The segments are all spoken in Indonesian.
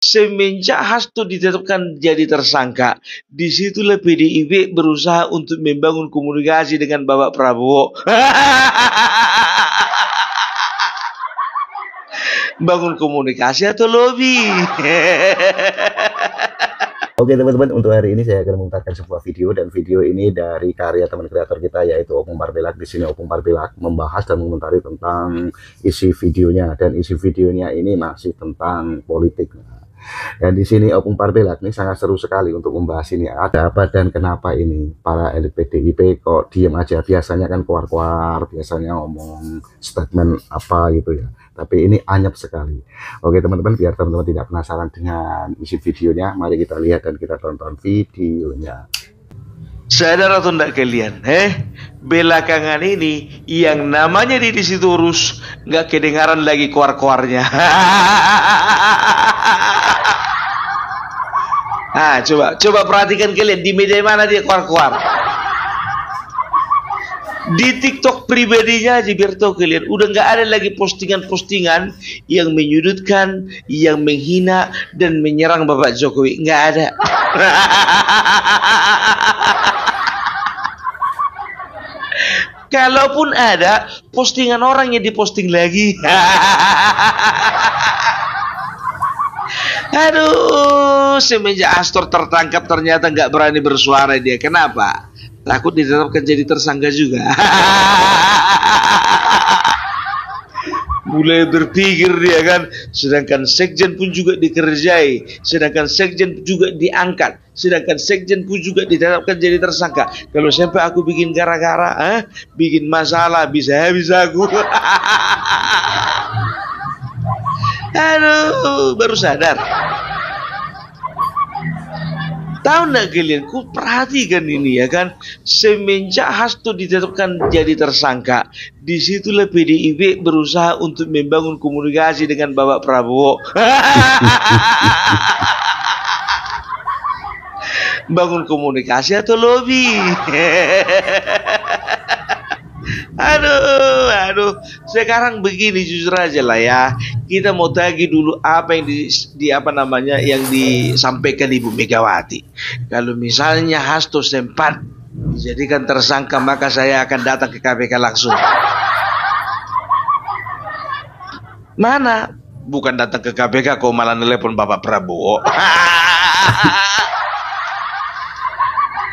Semenjak Hasto ditetapkan jadi tersangka, disitulah PDIP berusaha untuk membangun komunikasi dengan Bapak Prabowo. Bangun komunikasi atau lobby? Oke teman-teman, untuk hari ini saya akan memutarkan sebuah video, dan video ini dari karya teman kreator kita yaitu Opung Parpelak. Di sini Opung Parpelak membahas dan mengomentari tentang isi videonya, dan isi videonya ini masih tentang politik. Dan di sini Opung Parpelak ini sangat seru sekali untuk membahas ini, ada apa dan kenapa ini para elit PDIP kok diem aja. Biasanya kan keluar-keluar, biasanya ngomong statement apa gitu ya, tapi ini anyep sekali. Oke teman-teman, biar teman-teman tidak penasaran dengan isi videonya, mari kita lihat dan kita tonton videonya. Sadar atau enggak kalian? Belakangan ini yang namanya Deddy Sitorus nggak kedengaran lagi keluar-keluarnya. Coba perhatikan kalian, di media mana dia keluar-keluar. Di TikTok pribadinya aja, biar tahu kalian, udah nggak ada lagi postingan-postingan yang menyudutkan, yang menghina dan menyerang Bapak Jokowi. Nggak ada. Kalaupun ada, postingan orang yang diposting lagi. Aduh, semenjak Astor tertangkap ternyata nggak berani bersuara dia. Kenapa? Takut ditetapkan jadi tersangka juga. Mulai berpikir dia kan, sedangkan sekjen pun juga dikerjai, sedangkan sekjen juga diangkat, sedangkan sekjen pun juga ditetapkan jadi tersangka. Kalau sampai aku bikin gara-gara, bikin masalah, bisa habis aku. Aduh, baru sadar. Tahu nggak kalian, ku perhatikan ini ya kan, semenjak Hasto ditetapkan jadi tersangka, disitulah PDIP berusaha untuk membangun komunikasi dengan Bapak Prabowo. Bangun komunikasi atau lobby? Aduh, sekarang begini, jujur aja lah ya, kita mau tagih dulu apa yang yang disampaikan Ibu Megawati. Kalau misalnya Hasto sempat dijadikan tersangka, maka saya akan datang ke KPK langsung. Mana? Bukan datang ke KPK kok malah nelpon Bapak Prabowo.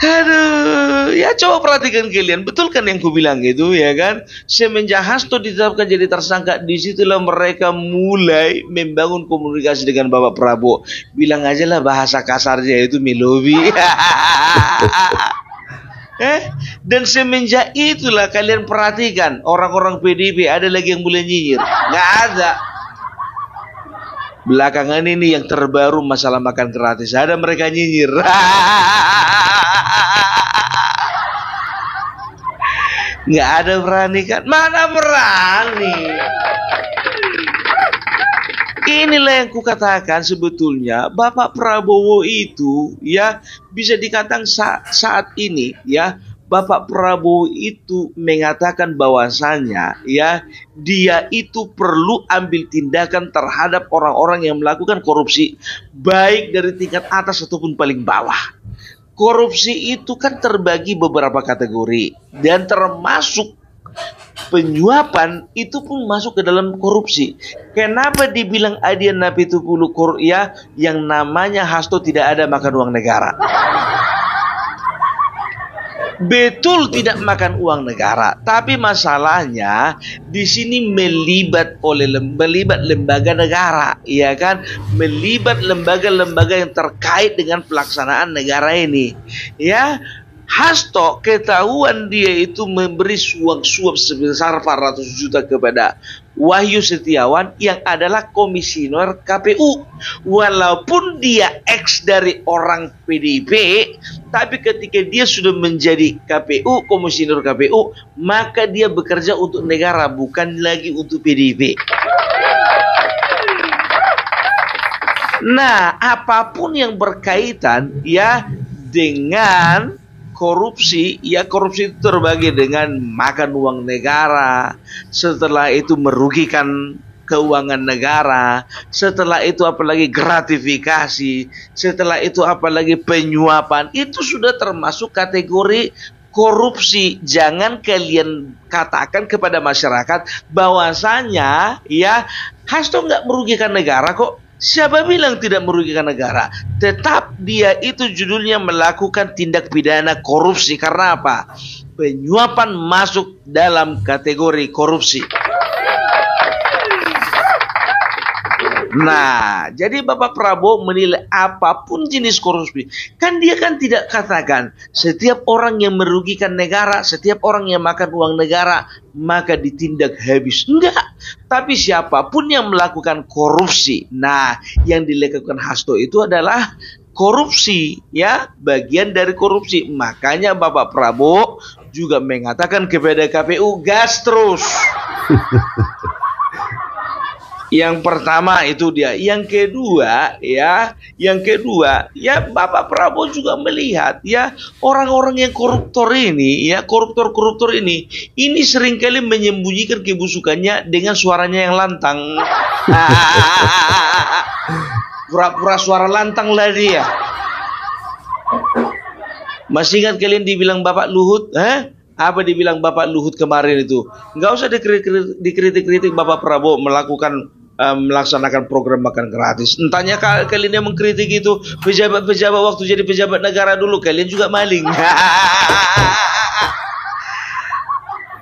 Aduh, ya coba perhatikan kalian, betul kan yang ku bilang gitu ya kan? Semenjak Hasto ditetapkan jadi tersangka, disitulah mereka mulai membangun komunikasi dengan Bapak Prabowo. Bilang aja lah bahasa kasarnya itu melobi. Dan semenjak itulah kalian perhatikan, orang-orang PDIP ada lagi yang mulai nyinyir? Nggak ada. Belakangan ini yang terbaru masalah makan gratis, ada mereka nyinyir. Nggak ada berani kan? Mana berani? Inilah yang kukatakan, sebetulnya Bapak Prabowo itu ya bisa dikatakan saat ini ya, Bapak Prabowo itu mengatakan bahwasannya ya, dia itu perlu ambil tindakan terhadap orang-orang yang melakukan korupsi, baik dari tingkat atas ataupun paling bawah. Korupsi itu kan terbagi beberapa kategori, dan termasuk penyuapan itu pun masuk ke dalam korupsi. Kenapa dibilang adian napi itu puluh ya, yang namanya Hasto tidak ada makan uang negara? Betul tidak makan uang negara, tapi masalahnya di sini melibat lembaga negara, ya kan? Melibat lembaga-lembaga yang terkait dengan pelaksanaan negara ini. Ya, Hasto ketahuan dia itu memberi suap sebesar 400 juta kepada Wahyu Setiawan yang adalah komisioner KPU. Walaupun dia ex dari orang PDIP, tapi ketika dia sudah menjadi KPU, komisioner KPU, maka dia bekerja untuk negara, bukan lagi untuk PDIP. Nah, apapun yang berkaitan ya dengan korupsi, ya korupsi itu terbagi dengan makan uang negara, setelah itu merugikan keuangan negara, setelah itu apalagi gratifikasi, setelah itu apalagi penyuapan, itu sudah termasuk kategori korupsi. Jangan kalian katakan kepada masyarakat bahwasanya ya Hasto nggak merugikan negara kok. Siapa bilang tidak merugikan negara? Tetap dia itu judulnya melakukan tindak pidana korupsi. Karena apa? Penyuapan masuk dalam kategori korupsi. Nah, jadi Bapak Prabowo menilai apapun jenis korupsi. Kan dia kan tidak katakan setiap orang yang merugikan negara, setiap orang yang makan uang negara, maka ditindak habis. Enggak. Tapi siapapun yang melakukan korupsi. Nah, yang dilakukan Hasto itu adalah korupsi, ya, bagian dari korupsi. Makanya Bapak Prabowo juga mengatakan kepada KPU, gas terus. Yang pertama itu dia. Yang kedua ya Bapak Prabowo juga melihat ya orang-orang yang koruptor ini, ya koruptor ini seringkali menyembunyikan kebusukannya dengan suaranya yang lantang. Pura-pura suara lantang lah dia. Masih ingat kalian dibilang Bapak Luhut? Apa dibilang Bapak Luhut kemarin itu? Nggak usah dikritik-kritik Bapak Prabowo melaksanakan program makan gratis. Entahnya kalian yang mengkritik itu pejabat-pejabat waktu jadi pejabat negara dulu, kalian juga maling.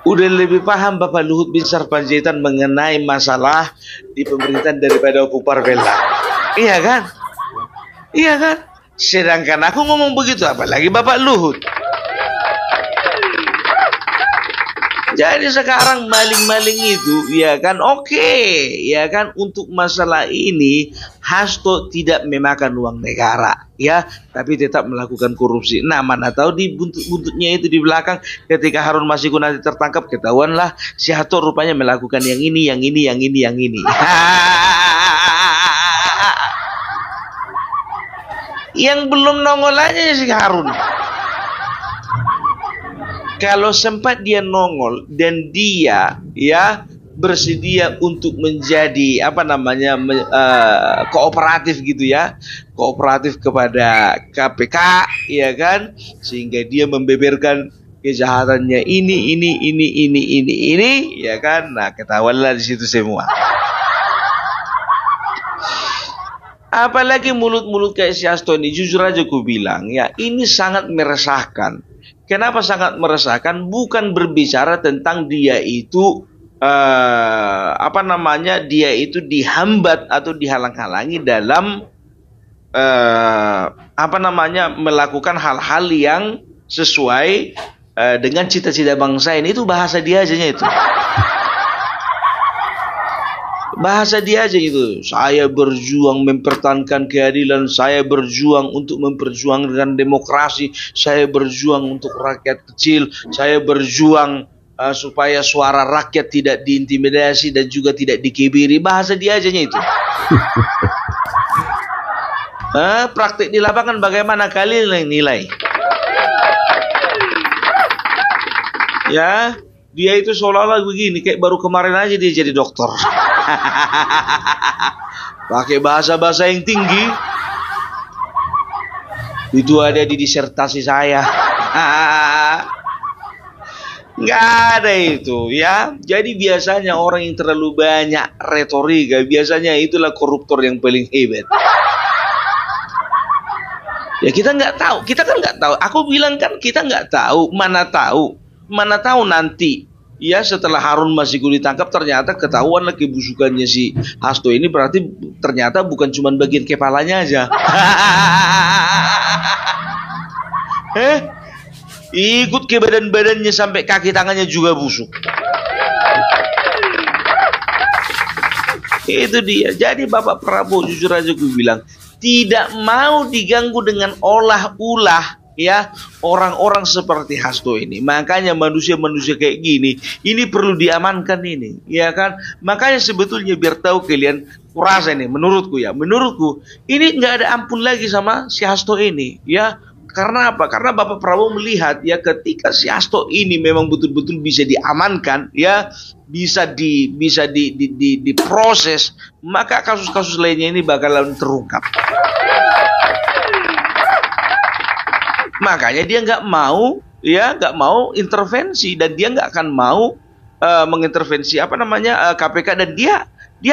Udah lebih paham Bapak Luhut bin Sarpanjaitan mengenai masalah di pemerintahan daripada Opung Parbella. Iya kan? Iya kan? Sedangkan aku ngomong begitu, apalagi Bapak Luhut. Jadi sekarang maling-maling itu, ya kan, oke, ya kan, untuk masalah ini Hasto tidak memakan uang negara, ya, tapi tetap melakukan korupsi. Nah, mana tahu di buntut-buntutnya itu di belakang, ketika Harun Masiku nanti tertangkap, ketahuanlah si Hasto rupanya melakukan yang ini. Yang belum nongol aja si Harun. Kalau sempat dia nongol dan dia ya bersedia untuk menjadi kooperatif gitu ya, kooperatif kepada KPK, ya kan, sehingga dia membeberkan kejahatannya ini, ya kan. Nah, ketahuanlah di situ semua. Apalagi mulut-mulut kayak si Hasto ini, jujur aja ku bilang ya, ini sangat meresahkan. Kenapa sangat meresahkan? Bukan berbicara tentang dia itu dia itu dihambat atau dihalang-halangi dalam melakukan hal-hal yang sesuai dengan cita-cita bangsa ini. Itu bahasa dia aja itu. Bahasa dia aja itu. Saya berjuang mempertahankan keadilan, saya berjuang untuk memperjuangkan demokrasi, saya berjuang untuk rakyat kecil, saya berjuang supaya suara rakyat tidak diintimidasi dan juga tidak dikibiri. Bahasa dia aja itu. Praktik di lapangan bagaimana kalian yang nilai? Ya, dia itu seolah-olah begini, kayak baru kemarin aja dia jadi dokter. Pakai bahasa-bahasa yang tinggi. Itu ada di disertasi saya. Nggak ada itu ya. Jadi biasanya orang yang terlalu banyak retorika, biasanya itulah koruptor yang paling hebat. Ya kita nggak tahu, kita kan nggak tahu. Aku bilang kan kita nggak tahu, mana tahu nanti. Ya, setelah Harun Masiku ditangkap ternyata ketahuan lagi kebusukannya si Hasto ini, berarti ternyata bukan cuma bagian kepalanya aja. Ikut ke badan-badannya sampai kaki tangannya juga busuk. Itu dia. Jadi Bapak Prabowo jujur aja gue bilang tidak mau diganggu dengan olah-ulah ya orang-orang seperti Hasto ini. Makanya manusia-manusia kayak gini ini perlu diamankan ini, ya kan. Makanya sebetulnya biar tahu kalian, kurasa ini menurutku ini nggak ada ampun lagi sama si Hasto ini ya. Karena apa? Karena Bapak Prabowo melihat ya ketika si Hasto ini memang betul-betul bisa diamankan, ya bisa diproses, maka kasus-kasus lainnya ini bakalan terungkap. Makanya dia nggak mau intervensi, dan dia nggak akan mau mengintervensi KPK, dan dia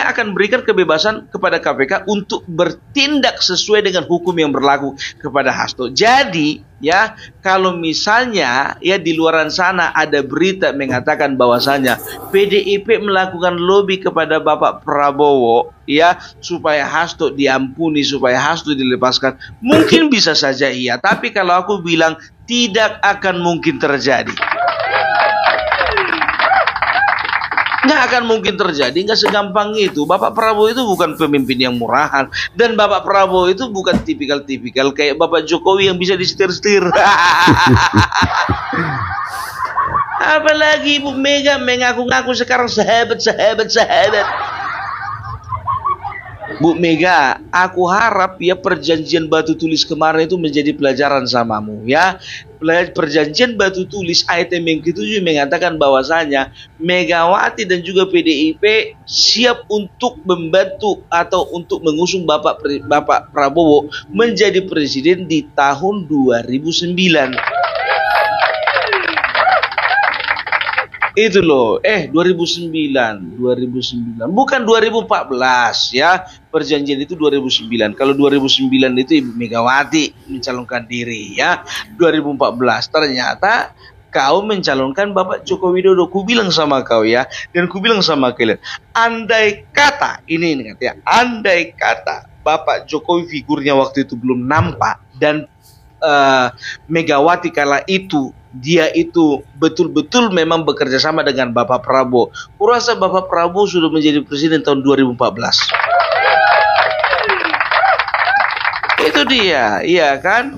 akan berikan kebebasan kepada KPK untuk bertindak sesuai dengan hukum yang berlaku kepada Hasto. Jadi ya, kalau misalnya ya di luaran sana ada berita mengatakan bahwasanya PDIP melakukan lobby kepada Bapak Prabowo ya supaya Hasto diampuni, supaya Hasto dilepaskan, mungkin bisa saja iya, tapi kalau aku bilang tidak akan mungkin terjadi. Nggak akan mungkin terjadi, nggak segampang itu. Bapak Prabowo itu bukan pemimpin yang murahan, dan Bapak Prabowo itu bukan tipikal-tipikal kayak Bapak Jokowi yang bisa disetir-setir. Apalagi Ibu Mega mengaku-ngaku sekarang sahabat. Bu Mega, aku harap ya perjanjian batu tulis kemarin itu menjadi pelajaran samamu ya. Perjanjian batu tulis item yang ketujuh mengatakan bahwasanya Megawati dan juga PDIP siap untuk membantu atau untuk mengusung Bapak Prabowo menjadi presiden di tahun 2009. Itu loh, 2009, bukan 2014 ya. Perjanjian itu 2009. Kalau 2009 itu Ibu Megawati mencalonkan diri ya. 2014 ternyata kau mencalonkan Bapak Joko Widodo. Ku bilang sama kau ya, dan ku bilang sama kalian, andai kata ini ingat ya, andai kata Bapak Jokowi figurnya waktu itu belum nampak, dan Megawati kala itu dia itu betul-betul memang bekerja sama dengan Bapak Prabowo, kurasa Bapak Prabowo sudah menjadi presiden tahun 2014. Itu dia, iya kan?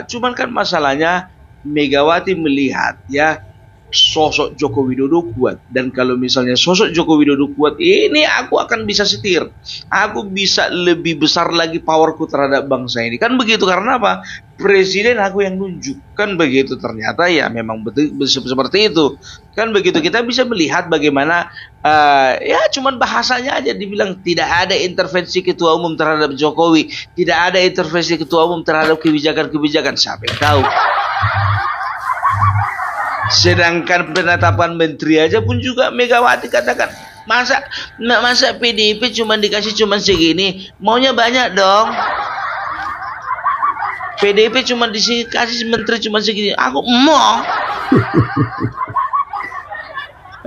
Cuman kan masalahnya Megawati melihat ya sosok Joko Widodo kuat, dan kalau misalnya sosok Joko Widodo kuat, ini aku akan bisa setir, aku bisa lebih besar lagi powerku terhadap bangsa ini, kan begitu. Karena apa? Presiden aku yang nunjuk, kan begitu. Ternyata ya memang betul seperti itu, kan begitu. Kita bisa melihat bagaimana ya cuman bahasanya aja dibilang tidak ada intervensi ketua umum terhadap Jokowi, tidak ada intervensi ketua umum terhadap kebijakan-kebijakan. Siapa yang tahu? Sedangkan penetapan menteri aja pun juga Megawati katakan, masa PDIP cuma dikasih cuma segini, maunya banyak dong. PDIP cuma dikasih menteri cuma segini, aku mau.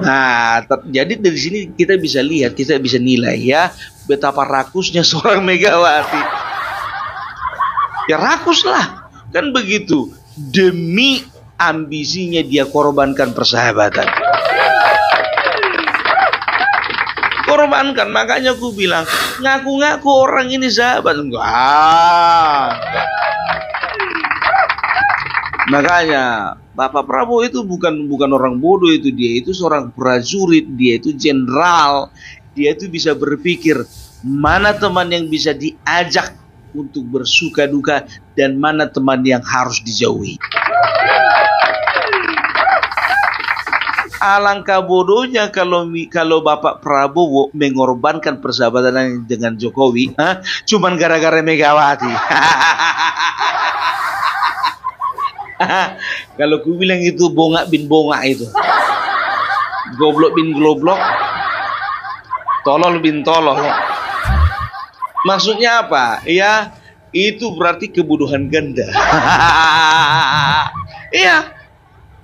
Nah, jadi dari sini kita bisa lihat, kita bisa nilai ya betapa rakusnya seorang Megawati. Ya rakus lah, kan begitu. Demi ambisinya dia korbankan persahabatan. Korbankan, makanya aku bilang ngaku-ngaku orang ini sahabat. Enggak. Makanya Bapak Prabowo itu bukan orang bodoh, itu dia itu seorang prajurit, dia itu jenderal, dia itu bisa berpikir mana teman yang bisa diajak untuk bersuka duka dan mana teman yang harus dijauhi. Alangkah bodohnya kalau Bapak Prabowo mengorbankan persahabatan dengan Jokowi, cuman gara-gara Megawati. Kalau ku bilang itu bongak bin bongak itu, goblok bin goblok, tolol bin tolol. Maksudnya apa? Ya, itu berarti kebodohan ganda. Iya.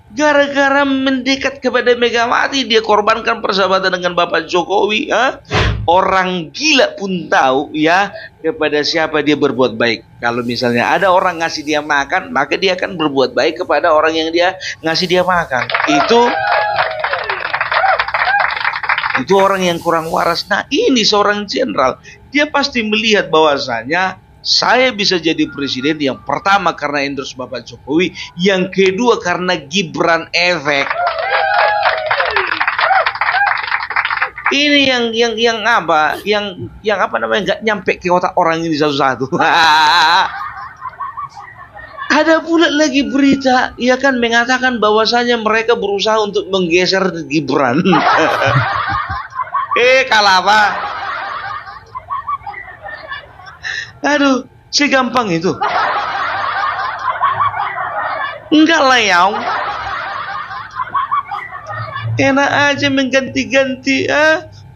Gara-gara mendekat kepada Megawati, dia korbankan persahabatan dengan Bapak Jokowi. Orang gila pun tahu ya kepada siapa dia berbuat baik. Kalau misalnya ada orang ngasih dia makan, maka dia akan berbuat baik kepada orang yang dia ngasih dia makan. Itu orang yang kurang waras. Nah, ini seorang jenderal, dia pasti melihat bahwasanya saya bisa jadi presiden yang pertama karena endorse Bapak Jokowi, yang kedua karena Gibran efek. Ini yang apa? Yang apa namanya, nggak nyampe ke otak orang ini satu-satu. Ada pula lagi berita, ya kan, mengatakan bahwasanya mereka berusaha untuk menggeser Gibran. Kalah apa? Aduh, segampang itu. Enggak lah ya. Enak aja mengganti-ganti.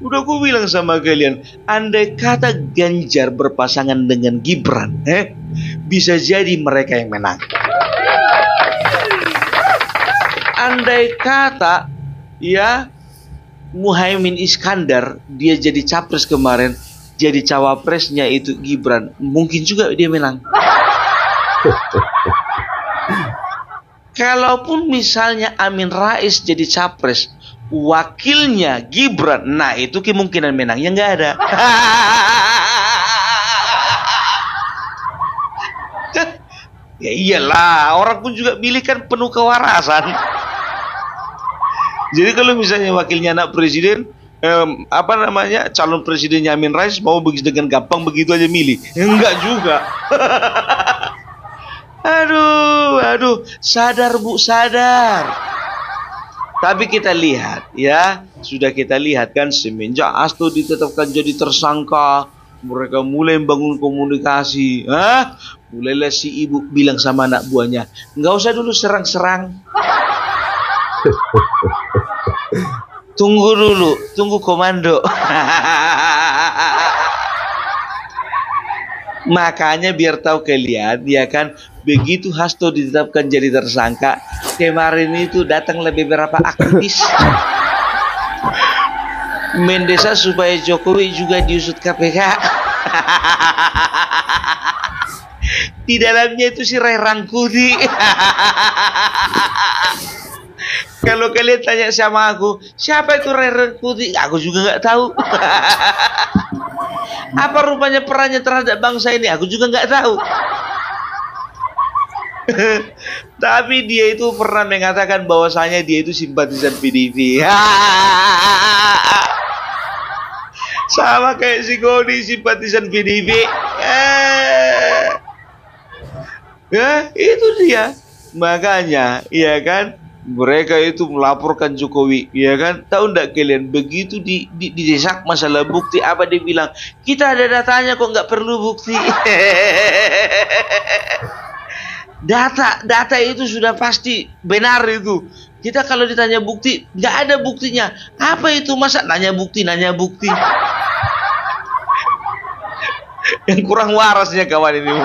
Udah aku bilang sama kalian, andai kata Ganjar berpasangan dengan Gibran, bisa jadi mereka yang menang. Andai kata ya Muhaimin Iskandar dia jadi capres kemarin, jadi cawapresnya itu Gibran, mungkin juga dia menang. Kalaupun misalnya Amin Rais jadi capres, wakilnya Gibran, nah itu kemungkinan menangnya nggak ada. Ya iyalah, orang pun juga milih kan penuh kewarasan. Jadi kalau misalnya wakilnya anak presiden, calon presidennya Amin Rais mau begitu dengan gampang begitu aja milih? Enggak juga. Aduh, sadar Bu, sadar. Tapi kita lihat ya, sudah kita lihat kan semenjak Hasto ditetapkan jadi tersangka, mereka mulai membangun komunikasi. Mulailah si ibu bilang sama anak buahnya, nggak usah dulu serang-serang. Tunggu dulu, tunggu komando. Makanya biar tahu kalian, ya kan, begitu Hasto ditetapkan jadi tersangka, kemarin itu datang beberapa aktivis mendesak supaya Jokowi juga diusut KPK. Di dalamnya itu si Ray Rangkuti. Kalau kalian tanya sama aku, siapa itu Ray Rangkuti? Aku juga nggak tahu. Apa rupanya perannya terhadap bangsa ini? Aku juga nggak tahu. Tapi dia itu pernah mengatakan bahwasanya dia itu simpatisan PDIP. Sama kayak si Goni simpatisan PDIP. Itu dia. Makanya, ya kan, mereka itu melaporkan Jokowi, ya kan? Tahu enggak kalian, begitu didesak masalah bukti, apa dia bilang? Kita ada datanya kok, nggak perlu bukti. Data itu sudah pasti benar itu. Kita kalau ditanya bukti, nggak ada buktinya. Apa itu, masa nanya bukti? Yang kurang warasnya kawan ini.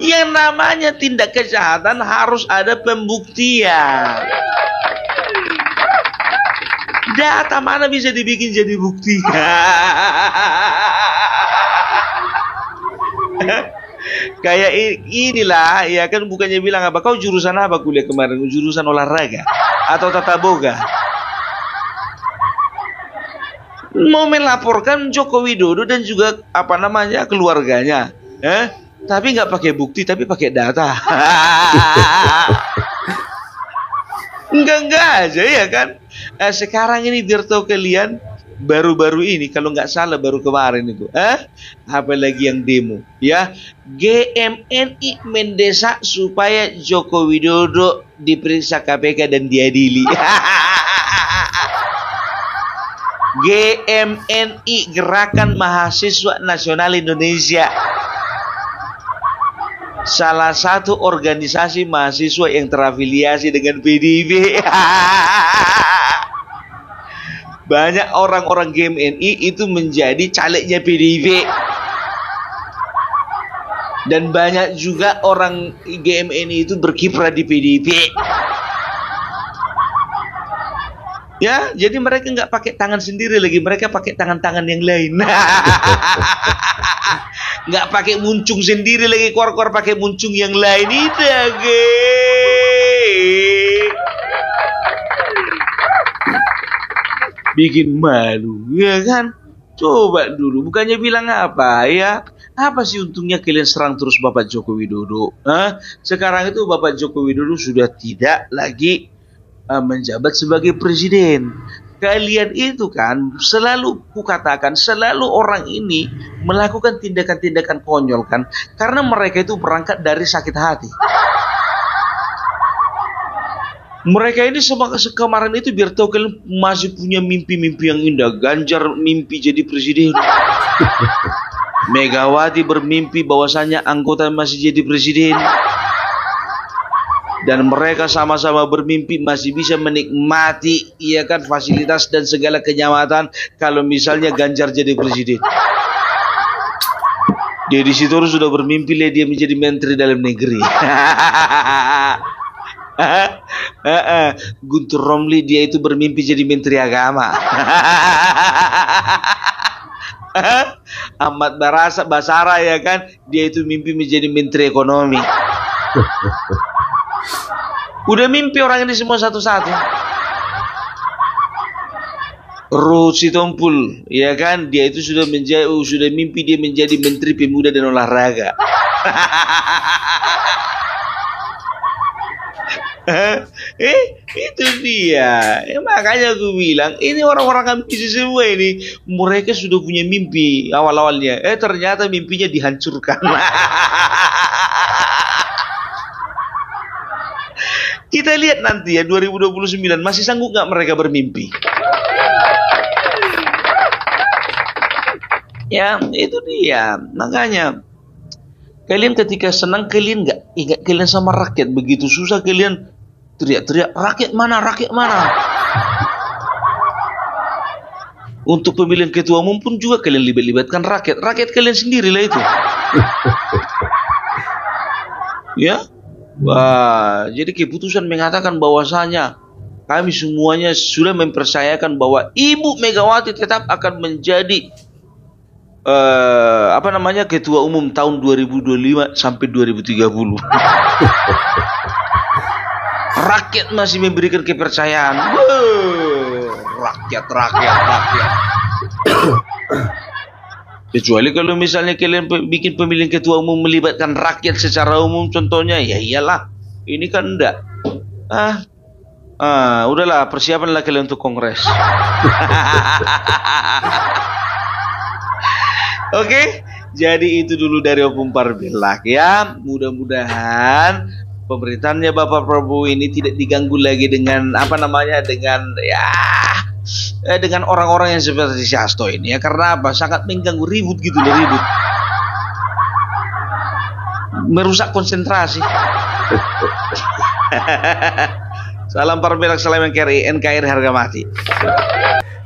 Yang namanya tindak kejahatan harus ada pembuktian. Data mana bisa dibikin jadi bukti? Kayak inilah, ya kan, bukannya bilang apa, kau jurusan apa kuliah kemarin? Jurusan olahraga atau tata boga? Mau melaporkan Joko Widodo dan juga keluarganya, tapi nggak pakai bukti, tapi pakai data. Enggak aja, ya kan. Sekarang ini biar tahu kalian, baru-baru ini kalau nggak salah baru kemarin itu, apalagi yang demo, ya, GMNI mendesak supaya Joko Widodo diperiksa KPK dan diadili. GMNI, Gerakan Mahasiswa Nasional Indonesia, salah satu organisasi mahasiswa yang terafiliasi dengan PDIP. Banyak orang-orang GMNI itu menjadi calegnya PDIP, dan banyak juga orang GMNI itu berkiprah di PDIP. Ya, jadi mereka nggak pakai tangan sendiri lagi, mereka pakai tangan-tangan yang lain. Nggak pakai muncung sendiri lagi, keluar-keluar pakai muncung yang lain itu, bikin malu, ya kan? Coba dulu, bukannya bilang apa ya? Apa sih untungnya kalian serang terus Bapak Joko Widodo? Sekarang itu Bapak Joko Widodo sudah tidak lagi menjabat sebagai presiden. kalian itu kan selalu kukatakan selalu orang ini melakukan tindakan-tindakan konyol kan karena mereka itu berangkat dari sakit hati. Mereka ini kemarin itu biar tahu kalian masih punya mimpi-mimpi yang indah. Ganjar mimpi jadi presiden. Megawati bermimpi bahwasanya anggota masih jadi presiden. Dan mereka sama-sama bermimpi masih bisa menikmati ya kan fasilitas dan segala kenyamanan kalau misalnya Ganjar jadi presiden. Dia di situ sudah bermimpi dia menjadi menteri dalam negeri. Guntur Romli dia itu bermimpi jadi menteri agama. Ahmad Basara ya kan dia itu mimpi menjadi menteri ekonomi. Udah mimpi orang ini semua satu-satu. Ruth Sitompul, ya kan, dia itu sudah mimpi dia menjadi Menteri Pemuda dan Olahraga. Itu dia. Makanya aku bilang ini orang-orang ambisi semua ini. Mereka sudah punya mimpi awal-awalnya. Ternyata mimpinya dihancurkan. Kita lihat nanti ya 2029 masih sanggup nggak mereka bermimpi? Ya itu dia. Makanya kalian ketika senang kalian nggak ingat kalian sama rakyat, begitu susah kalian teriak-teriak rakyat mana rakyat mana. Untuk pemilihan ketua umum pun juga kalian libatkan rakyat kalian sendirilah itu. Ya. Wah, jadi keputusan mengatakan bahwasanya kami semuanya sudah mempercayakan bahwa Ibu Megawati tetap akan menjadi ketua umum tahun 2025 sampai 2030. Rakyat masih memberikan kepercayaan. Rakyat. Kecuali kalau misalnya kalian bikin pemilihan ketua umum melibatkan rakyat secara umum, contohnya ya iyalah, ini kan enggak. Udahlah, persiapanlah kalian untuk kongres. Oke, jadi itu dulu dari Opung Parbilak ya. Mudah-mudahan pemerintahannya Bapak Prabowo ini tidak diganggu lagi dengan dengan orang-orang yang seperti si Hasto ini ya, karena apa? Sangat mengganggu, ribut gitu loh, ribut. Merusak konsentrasi. Salam Parbilak, salam NKRI harga mati.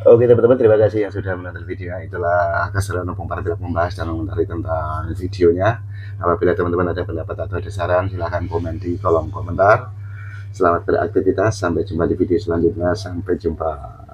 Oke teman-teman, terima kasih yang sudah menonton videonya. Itulah keseruan Opung Parbilak membahas dan mengomentari tentang videonya. Apabila teman-teman ada pendapat atau ada saran, silahkan komen di kolom komentar. Selamat beraktivitas, sampai jumpa di video selanjutnya. Sampai jumpa.